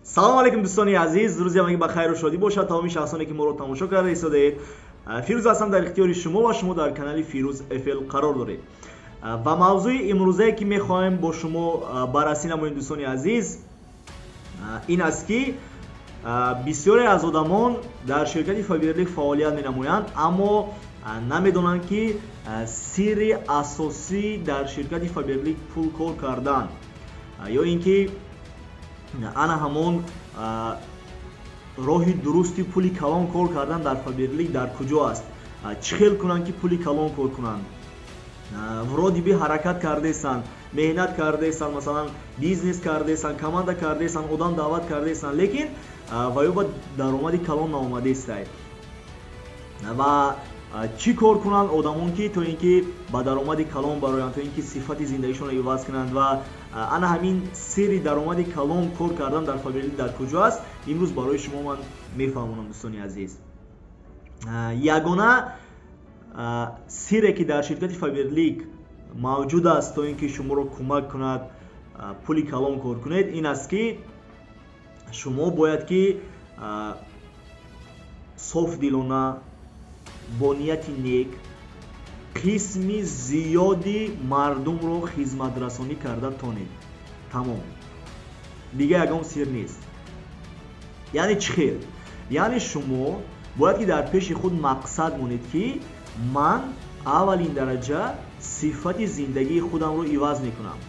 салом алейкум дӯстони азиз, рӯзи ҳамагӣ ба хайру шодӣ бошад. Тамоми шахсоне ки моро тамошо карда истодаед, фирӯз ҳастам дар ихтиёри шумо ва шумо дар канали Фирӯз FL қарор доред. Ва мавзӯи имрӯзае ки мехоҳем бо шумо баррасӣ намоем дӯстони азиз, ин аст ки бисёре аз одамон дар ширкати Фаберлик фаъолият менамоянд, аммо намедонанд ки сирри асосӣ дар ширкати Фаберлик пул кор кардан ё ин ки ана ҳамон роҳи дурусти пули калон кор кардан дар Фаберлик дар куҷо аст? Чӣ хел кунанд ки пули калон кор кунанд? вроди би ҳаракат кардаесан, меҳнат кардаесан, масалан бизнес кардаесан, команда кардаесан, одам даъват кардаесан, лекин ва ё ба даромади калон наомадестай. Ва чӣ кор кунанд одамон ки то ин ки ба даромади калон бароянд, то ин ки сифати зиндагишонро иваз кунанд? Ва ана ҳамин сирри даромади калон кор кардан дар Фаберлик дар куҷо аст? Имрӯз барои шумо ман мефаҳмонам дӯстони азиз. Ягона сирре ки дар ширкати Фаберлик мавҷуд аст то ин ки шуморо кӯмак кунад пули калон кор кунед, ин аст ки шумо бояд ки софдилона бо нияти нек қисми зиёди мардумро хизматрасонӣ карда тонед. Тамом. Дига ягон сир нест. яъне чӣ хел? Яъне шумо бояд ки дар пеши худ мақсад монед ки ман аввалин дараҷа сифати зиндагии худамро иваз мекунам.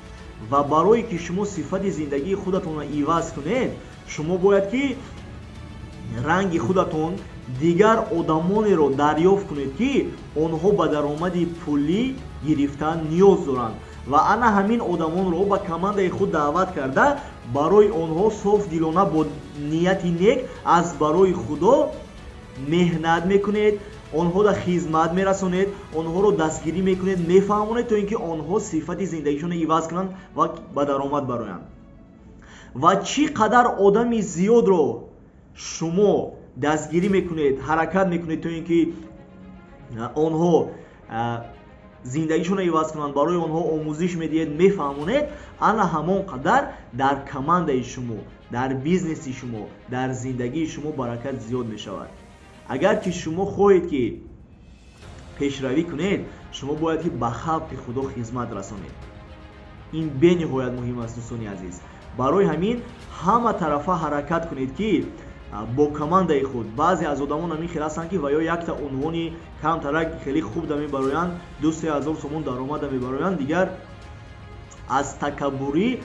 Ва барое ки шумо сифати зиндагии худатонро иваз кунед, шумо бояд ки ранги худатон дигар одамонеро дарёфт кунед ки онҳо ба даромади пулӣ гирифтан ниёз доранд. Ва ана ҳамин одамонро ба командаи худ даъват карда, барои онҳо софдилона бо нияти нек аз барои худо меҳнат мекунед, онҳоро хизмат мерасонед, онҳоро дастгирӣ мекунед, мефаҳмонед то ин ки онҳо сифати зиндагишонро иваз кунанд ва ба даромад бароянд. Ва чӣ қадар одами зиёдро шумо дастгирӣ мекунед, ҳаракат мекунед то ин ки онҳо зиндагишонро иваз кунанд, барои онҳо омӯзиш медиҳед, мефаҳмонед, ана ҳамон қадар дар командаи шумо, дар бизнеси шумо, дар зиндагии шумо баракат зиёд мешавад. Агар ки шумо хоҳед ки пешравӣ кунед, шумо бояд ки ба халқи худо хизмат расонед. ин бениҳоят муҳим аст дӯстони азиз. барои ҳамин ҳама тарафа ҳаракат кунед ки бо командаи худ, баъзе аз одамон ҳамин хел ҳастанд ки ва ё якта унвони камтарак хеле хуб да мебароянд, 2-3 сомон даромад да мебароянд, дигар аз такаббурӣ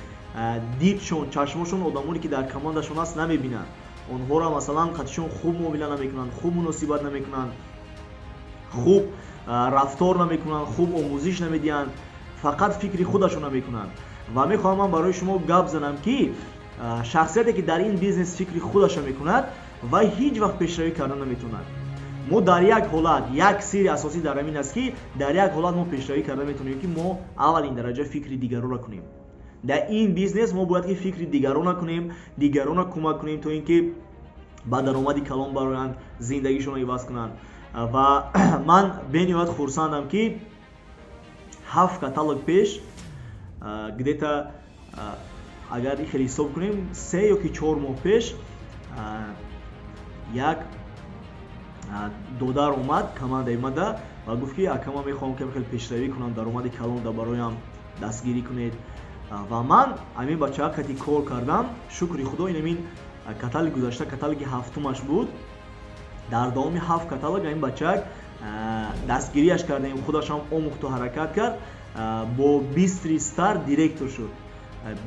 дидшон, чашмошон одамоне ки дар командашон аст намебинанд. онҳоро масалан қатишон хуб муомила намекунанд, хуб муносибат намекунанд, хуб рафтор намекунанд, хуб омӯзиш намедиҳанд, фақат фикри худашон намекунанд. ва мехоҳам ман барои шумо гап занам ки шахсияте ки дар ин бизнес фикри худаша мекунад, вай ҳеҷ вақт пешравӣ карда наметавонад. мо дар як ҳолат, як сирри асосӣ дар ҳамин аст ки дар як ҳолат мо пешравӣ карда метавонем ки мо аввалин дараҷа фикри дигаронро кунем. дар ин бизнес мо бояд ки фикри дигаронро кунем, дигаронро кӯмак кунем то ин ки ба даромади калон бароянд, зиндагишонро иваз кунанд. ва ман бениҳоят хурсандам ки 7 каталог пеш где-то агар хел ҳисоб кунем 3 ё ки 4 моҳ пеш як додар омад командаи мада ва гуфт ки ака ман мехоҳам ки хел пешравӣ кунам, даромади калон да бароям дастгирӣ кунед. ва ман ҳамин бачаҳо кати кор кардам. шукри худо, ин ҳамин каталоги гузашта каталоги ҳафтумаш буд. дар давоми 7 каталог ҳамин бачаак дастгириаш кардем, худашам омӯхту ҳаракат кард, бо 20 стар директор шуд.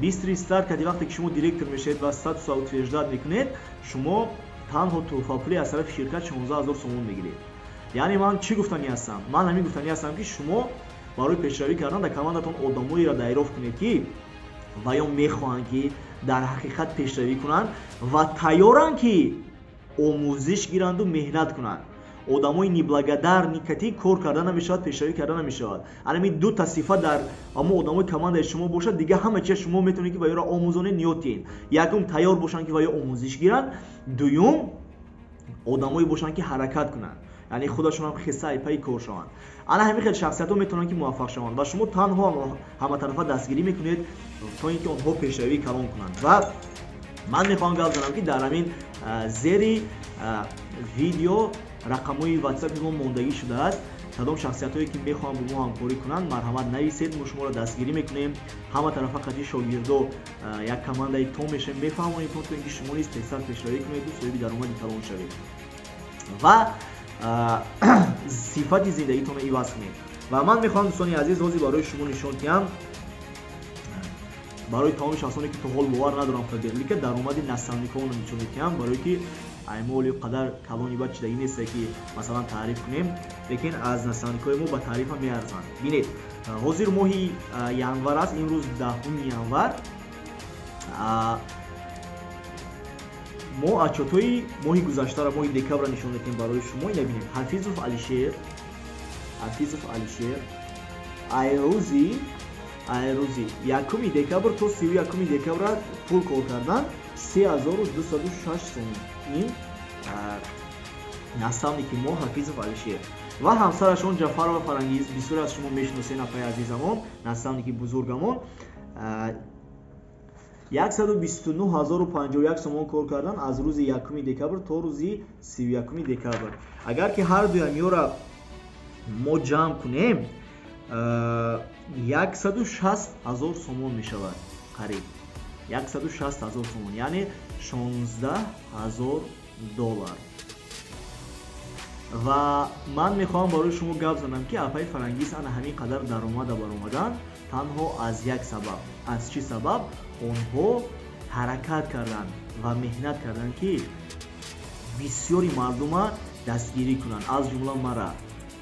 20 стар кати вақте ки шумо директор мешавед ва статуса утверждад мекунед, шумо танҳо тӯҳфапулӣ аз тарафи ширкат 16000 сомон мегиред. яъне ман чӣ гуфтанӣ ҳастам? Ман ҳамин гуфтанӣ ҳастам ки шумо барои пешравӣ кардан дар командатон одамоеро дайрофт кунед ки ва ё мехоҳанд ки дар ҳақиқат пешравӣ кунанд ва тайёранд ки омӯзиш гиранду меҳнат кунанд. одамои неблагодар, никати кор карда намешавад, пешравӣ карда намешавад. ҳамин дута сифат дар аммо одамои командаи шумо бошад, дига ҳама чиз шумо метавонед ки ва ёро омӯзонед ниёз диҳед. якум тайёр бошанд ки ва ё омӯзиш гиранд, дуюм одамое бошанд ки ҳаракат кунанд, яъне худашон ҳам хисаи паи кор шаванд. ана ҳамин хел шахсиятҳо метавонанд ки муваффақ шаванд ва шумо танҳо ҳама тарафа дастгирӣ мекунед то ин ки онҳо пешравии калон кунанд. ва ман мехоҳам гап занам ки дар ҳамин зери видео рақамҳои WhatsApp мо мондагӣ шудааст. кадом шахсиятое ки мехоҳанд бо мо ҳамкорӣ кунанд марҳамат нависед, мо шуморо дастгирӣ мекунем. ҳама тарафа қади шогирдо як командаи то мешавем, мефаҳмонем то ки шумо низ тезтар пешравӣ кунед, соҳиби даромади калон шавед ва сифати зиндагитонро иваз кунед. ва ман мехоҳам дӯстони азиз ҳозир барои шумо нишон диҳам, барои тамоми шахсоне ки то ҳол бовар надорам фаберлика даромади наставниконро нишон медиҳам, барое ки аймоли қадар калони ба чидагӣ нест ки масалан таъриф кунем, лекин аз наставникои мо ба таърифа меарзанд. бинед ҳозир моҳи январ аст, имрӯз 10 январ. мо отчётҳои моҳи гузаштаро, моҳи декабрро нишон медиҳем барои шумо. ина бинед ҳафизов алишер айрӯзи 1 декабр то 31 декабр пул кор кардан 3206 сом. ин наставники мо ҳафизов алишер ва ҳамсарашон ҷафарова фарангиз. бисёре аз шумо мешиносед нафари азизамон, наставники бузургамон. 129051 сомон кор кардан аз рӯзи 1 декабр то рӯзи 31 декабр. агар ки ҳар дуямиёра мо ҷамъ кунем 160,000 сомон мешавад, қариб 160,000 сомон, яъне $16,000. ва ман мехоҳам барои шумо гап занам ки апаи фарангиз ана ҳамин қадар даромада баромадан танҳо аз як сабаб. аз чӣ сабаб? онҳо ҳаракат карданд ва меҳнат карданд ки бисёри мардума дастгирӣ кунанд, аз ҷумла мара,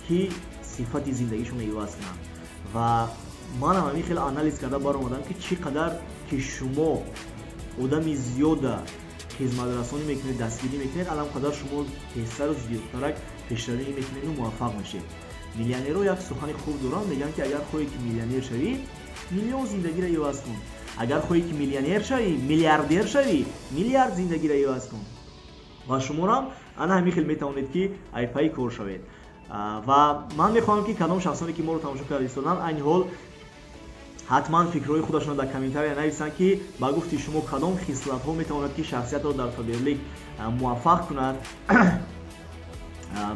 ки сифати зиндагишонро иваз кунанд. ва манам ҳамин хеле анализ карда баромадам ки чӣ қадар ки шумо одами зиёда хизматрасонӣ мекунед, дастгирӣ мекунед, алам қадар шумо тезтару зиёдтарак пешравӣ мекунед ва муваффақ мешед. миллионерҳо як сухани хуб доранд, мегӯянд ки агар хоҳед ки миллионер шавӣ, миллион зиндагиро иваз кун. агар хоҳед ки миллионер шавӣ, миллиардер шавӣ, миллиард зиндагиро иваз кун. ва шуморам ана ҳамин хел метавонед ки айпаи кор шавед. ва ман мехоҳам ки кадом шахсоне ки моро тамошо карда истоданд айни ҳол ҳатман фикрҳои худашонро дар комментария нависанд ки ба гуфти шумо кадом хислатҳо метавонад ки шахсиятро дар фаберлик муваффақ кунад.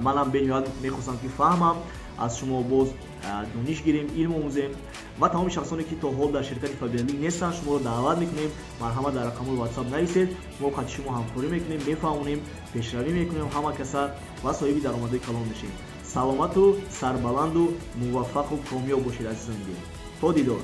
манам бениҳоят мехостам ки фаҳмам, аз шумо боз дониш гирем, илм омӯзем. ва тамоми шахсоне ки то ҳол дар ширкати фаберлик нестанд, шуморо даъват мекунем марҳамат дар рақамҳои WhatsApp нависед. мо қадди шумо ҳамкорӣ мекунем, мефаҳмонем, пешравӣ мекунем ҳама каса ва соҳиби даромадҳои калон мешем. саломату сарбаланду муваффақу комёб бошед азизони дил. то дидор.